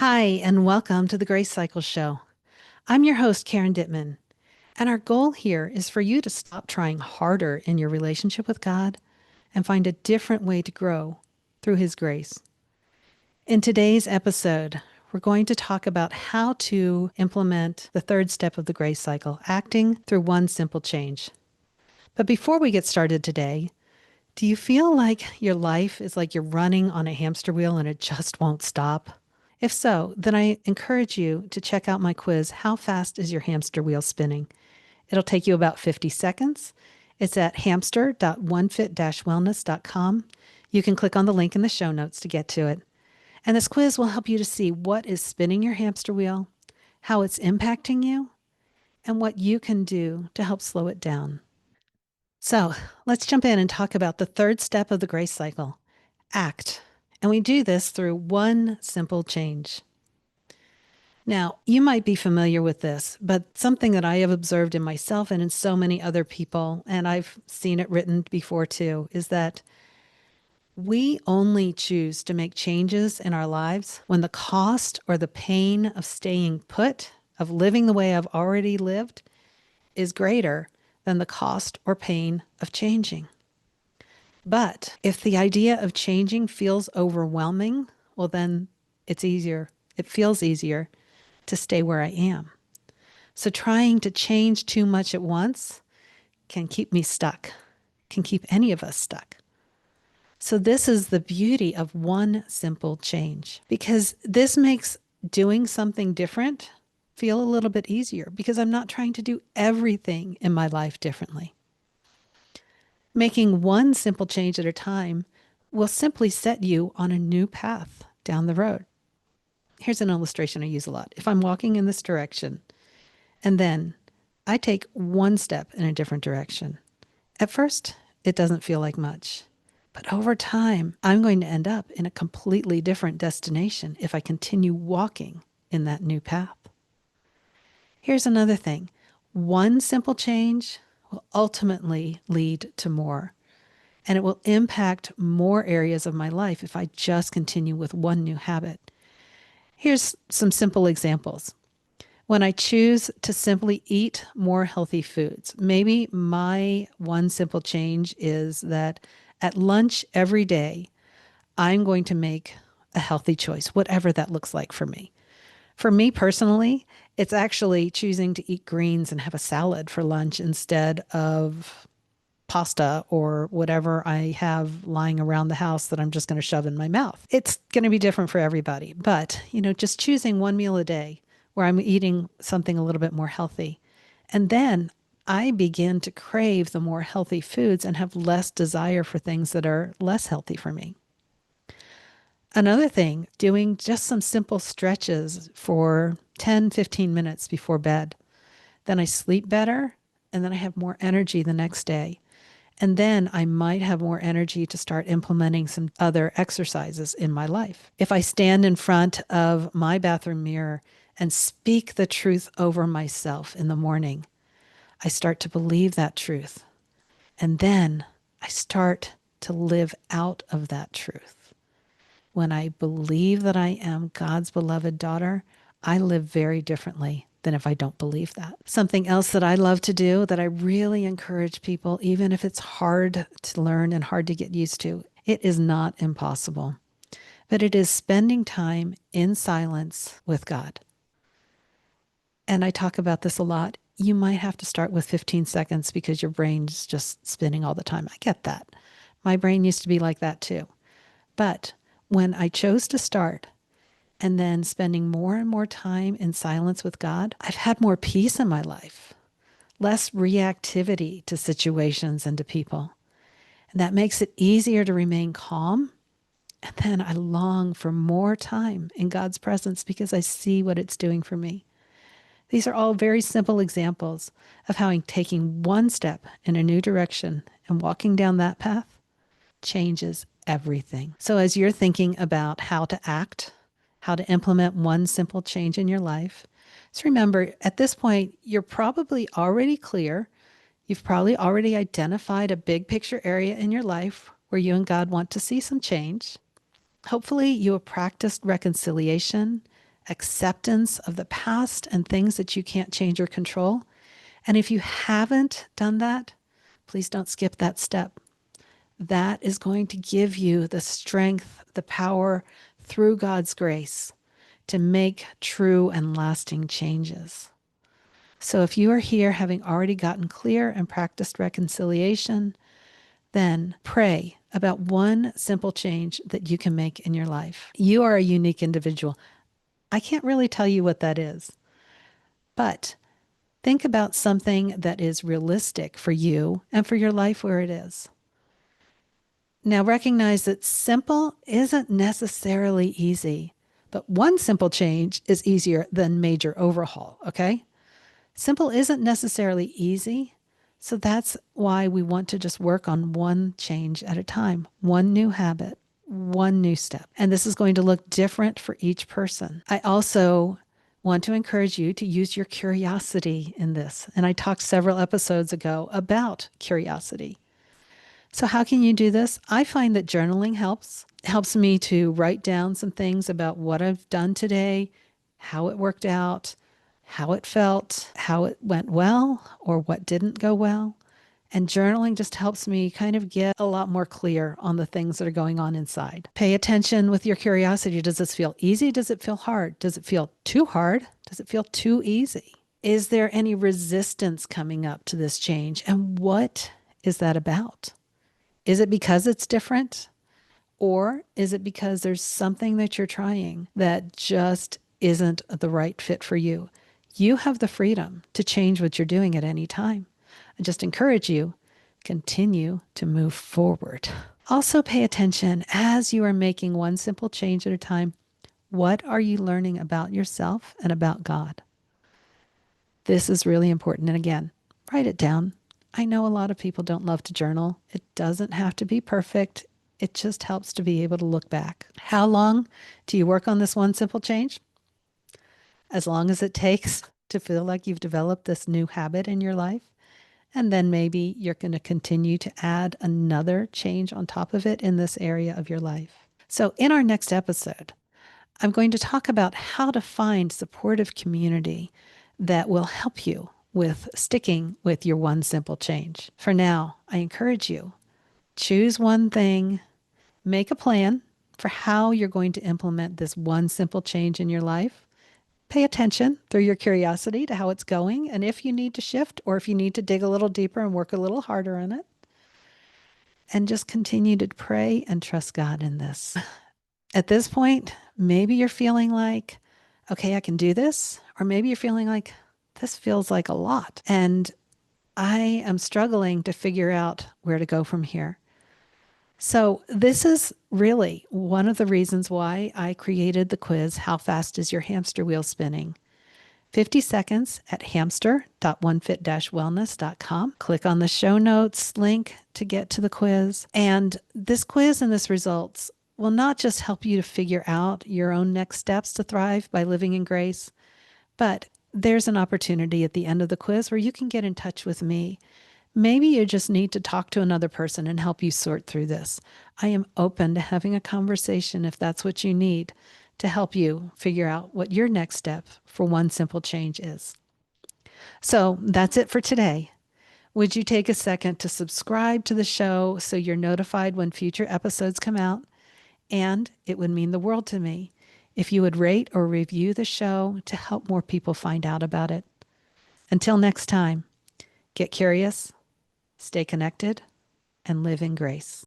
Hi, and welcome to the Grace Cycle Show. I'm your host, Karen Dittman, and our goal here is for you to stop trying harder in your relationship with God and find a different way to grow through His grace. In today's episode, we're going to talk about how to implement the third step of the grace cycle, acting through one simple change. But before we get started today, do you feel like your life is like you're running on a hamster wheel and it just won't stop? If so, then I encourage you to check out my quiz, How Fast is Your Hamster Wheel Spinning? It'll take you about 50 seconds. It's at hamster.onefit-wellness.com. You can click on the link in the show notes to get to it. And this quiz will help you to see what is spinning your hamster wheel, how it's impacting you, and what you can do to help slow it down. So let's jump in and talk about the third step of the grace cycle, act. And we do this through one simple change. Now, you might be familiar with this, but something that I have observed in myself and in so many other people, and I've seen it written before too, is that we only choose to make changes in our lives when the cost or the pain of staying put, of living the way I've already lived, is greater than the cost or pain of changing. But if the idea of changing feels overwhelming, well, then it's easier. It feels easier to stay where I am. So trying to change too much at once can keep me stuck, can keep any of us stuck. So this is the beauty of one simple change, because this makes doing something different feel a little bit easier because I'm not trying to do everything in my life differently. Making one simple change at a time will simply set you on a new path down the road. Here's an illustration I use a lot. If I'm walking in this direction and then I take one step in a different direction, at first it doesn't feel like much. But over time, I'm going to end up in a completely different destination if I continue walking in that new path. Here's another thing. One simple change will ultimately lead to more, and it will impact more areas of my life if I just continue with one new habit. Here's some simple examples. When I choose to simply eat more healthy foods, maybe my one simple change is that at lunch every day, I'm going to make a healthy choice, whatever that looks like for me. For me personally, it's actually choosing to eat greens and have a salad for lunch instead of pasta or whatever I have lying around the house that I'm just going to shove in my mouth. It's going to be different for everybody, but just choosing one meal a day where I'm eating something a little bit more healthy. And then I begin to crave the more healthy foods and have less desire for things that are less healthy for me. Another thing, doing just some simple stretches for 10, 15 minutes before bed. Then I sleep better, and then I have more energy the next day. And then I might have more energy to start implementing some other exercises in my life. If I stand in front of my bathroom mirror and speak the truth over myself in the morning, I start to believe that truth. And then I start to live out of that truth. When I believe that I am God's beloved daughter, I live very differently than if I don't believe that. Something else that I love to do that I really encourage people, even if it's hard to learn and hard to get used to, it is not impossible, but it is spending time in silence with God. And I talk about this a lot. You might have to start with 15 seconds because your brain's just spinning all the time. I get that. My brain used to be like that too. But when I chose to start and then spending more and more time in silence with God, I've had more peace in my life, less reactivity to situations and to people. And that makes it easier to remain calm. And then I long for more time in God's presence because I see what it's doing for me. These are all very simple examples of how taking one step in a new direction and walking down that path changes everything. So as you're thinking about how to act, how to implement one simple change in your life, just remember at this point, you're probably already clear. You've probably already identified a big picture area in your life where you and God want to see some change. Hopefully you have practiced reconciliation acceptance of the past and things that you can't change or control. And if you haven't done that, please don't skip that step. That is going to give you the strength, the power through God's grace to make true and lasting changes. So if you are here having already gotten clear and practiced reconciliation, then pray about one simple change that you can make in your life. You are a unique individual. I can't really tell you what that is, but think about something that is realistic for you and for your life where it is. Now recognize that simple isn't necessarily easy, but one simple change is easier than major overhaul, okay? Simple isn't necessarily easy, so that's why we want to just work on one change at a time, one new habit, one new step. And this is going to look different for each person. I also want to encourage you to use your curiosity in this. And I talked several episodes ago about curiosity. So how can you do this? I find that journaling helps me to write down some things about what I've done today, how it worked out, how it felt, how it went well, or what didn't go well. And journaling just helps me kind of get a lot more clear on the things that are going on inside. Pay attention with your curiosity. Does this feel easy? Does it feel hard? Does it feel too hard? Does it feel too easy? Is there any resistance coming up to this change? And what is that about? Is it because it's different? Or is it because there's something that you're trying that just isn't the right fit for you? You have the freedom to change what you're doing at any time. I just encourage you, continue to move forward. Also pay attention as you are making one simple change at a time. What are you learning about yourself and about God? This is really important. And again, write it down. I know a lot of people don't love to journal. It doesn't have to be perfect. It just helps to be able to look back. How long do you work on this one simple change? As long as it takes to feel like you've developed this new habit in your life. And then maybe you're going to continue to add another change on top of it in this area of your life. So in our next episode, I'm going to talk about how to find supportive community that will help you with sticking with your one simple change. For now, I encourage you, choose one thing, make a plan for how you're going to implement this one simple change in your life. Pay attention through your curiosity to how it's going, and if you need to shift or if you need to dig a little deeper and work a little harder on it. And just continue to pray and trust God in this. At this point, maybe you're feeling like, okay, I can do this. Or maybe you're feeling like, this feels like a lot. And I am struggling to figure out where to go from here. So this is really one of the reasons why I created the quiz, How Fast is Your Hamster Wheel Spinning? 50 seconds at hamster.onefit-wellness.com. Click on the show notes link to get to the quiz. And this quiz and this results will not just help you to figure out your own next steps to thrive by living in grace, but there's an opportunity at the end of the quiz where you can get in touch with me. Maybe you just need to talk to another person and help you sort through this. I am open to having a conversation if that's what you need to help you figure out what your next step for one simple change is. So that's it for today. Would you take a second to subscribe to the show so you're notified when future episodes come out? And it would mean the world to me if you would rate or review the show to help more people find out about it. Until next time, get curious, stay connected, and live in grace.